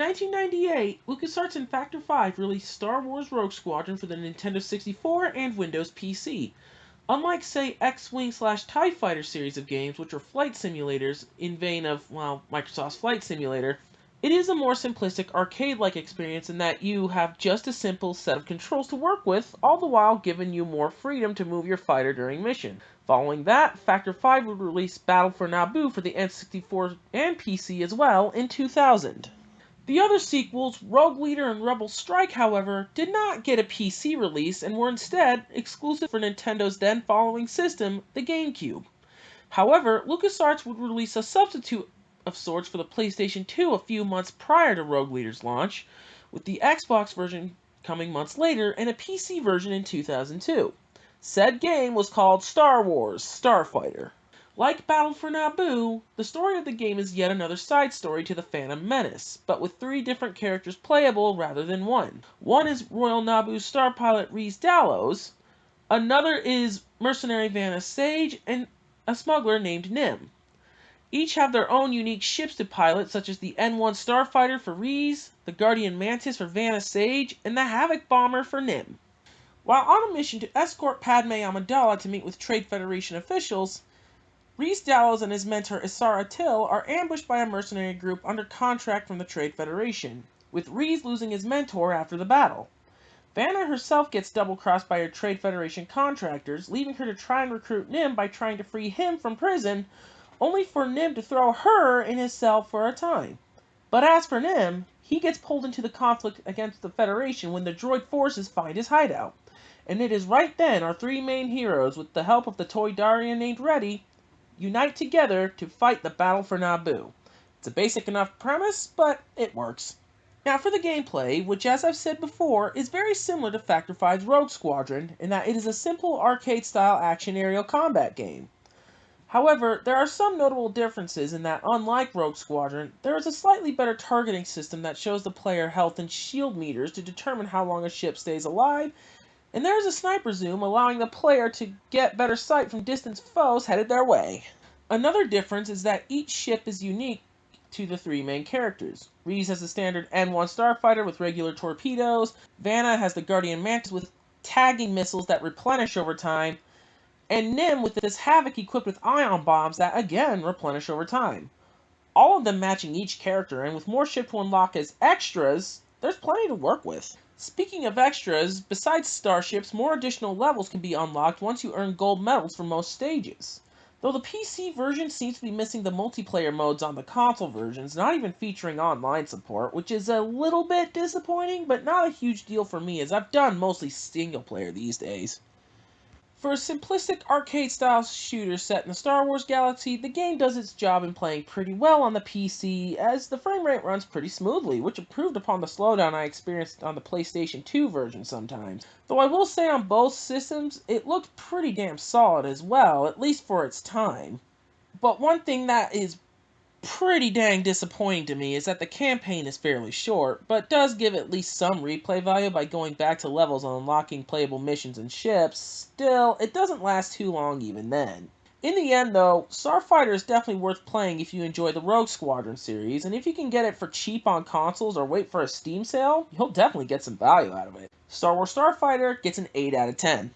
1998, LucasArts and Factor 5 released Star Wars Rogue Squadron for the Nintendo 64 and Windows PC. Unlike, say, X-Wing/TIE Fighter series of games, which are flight simulators in vein of, well, Microsoft's Flight Simulator, it is a more simplistic arcade-like experience in that you have just a simple set of controls to work with, all the while giving you more freedom to move your fighter during mission. Following that, Factor 5 would release Battle for Naboo for the N64 and PC as well in 2000. The other sequels, Rogue Leader and Rebel Strike, however, did not get a PC release and were instead exclusive for Nintendo's then following system, the GameCube. However, LucasArts would release a substitute of sorts for the PlayStation 2 a few months prior to Rogue Leader's launch, with the Xbox version coming months later and a PC version in 2002. Said game was called Star Wars Starfighter. Like Battle for Naboo, the story of the game is yet another side story to the Phantom Menace, but with 3 different characters playable rather than one. One is Royal Naboo's star pilot Rhys Dallows, another is mercenary Vanna Sage, and a smuggler named Nim. Each have their own unique ships to pilot, such as the N-1 Starfighter for Rhys, the Guardian Mantis for Vanna Sage, and the Havoc Bomber for Nim. While on a mission to escort Padme Amidala to meet with Trade Federation officials, Rhys Dallows and his mentor Isara Till are ambushed by a mercenary group under contract from the Trade Federation, with Rhys losing his mentor after the battle. Vanna herself gets double-crossed by her Trade Federation contractors, leaving her to try and recruit Nim by trying to free him from prison, only for Nim to throw her in his cell for a time. But as for Nim, he gets pulled into the conflict against the Federation when the droid forces find his hideout. And it is right then our 3 main heroes, with the help of the Toydarian named Reddy, unite together to fight the Battle for Naboo. It's a basic enough premise, but it works. Now for the gameplay, which as I've said before, is very similar to Factor 5's Rogue Squadron, in that it is a simple arcade-style action aerial combat game. However, there are some notable differences in that, unlike Rogue Squadron, there is a slightly better targeting system that shows the player health and shield meters to determine how long a ship stays alive, and there is a sniper zoom allowing the player to get better sight from distant foes headed their way. Another difference is that each ship is unique to the 3 main characters. Rhys has the standard N-1 Starfighter with regular torpedoes, Vanna has the Guardian Mantis with tagging missiles that replenish over time, and Nim with this Havoc equipped with ion bombs that again replenish over time. All of them matching each character, and with more ship to unlock as extras, there's plenty to work with. Speaking of extras, besides starships, more additional levels can be unlocked once you earn gold medals for most stages. Though the PC version seems to be missing the multiplayer modes on the console versions, not even featuring online support, which is a little bit disappointing, but not a huge deal for me as I've done mostly single player these days. For a simplistic arcade-style shooter set in the Star Wars galaxy, the game does its job in playing pretty well on the PC, as the frame rate runs pretty smoothly, which improved upon the slowdown I experienced on the PlayStation 2 version sometimes. Though I will say on both systems, it looked pretty damn solid as well, at least for its time. But one thing that is pretty dang disappointing to me is that the campaign is fairly short, but does give at least some replay value by going back to levels and unlocking playable missions and ships. Still, it doesn't last too long even then. In the end though, Starfighter is definitely worth playing if you enjoy the Rogue Squadron series, and if you can get it for cheap on consoles or wait for a Steam sale, you'll definitely get some value out of it. Star Wars Starfighter gets an 8 out of 10.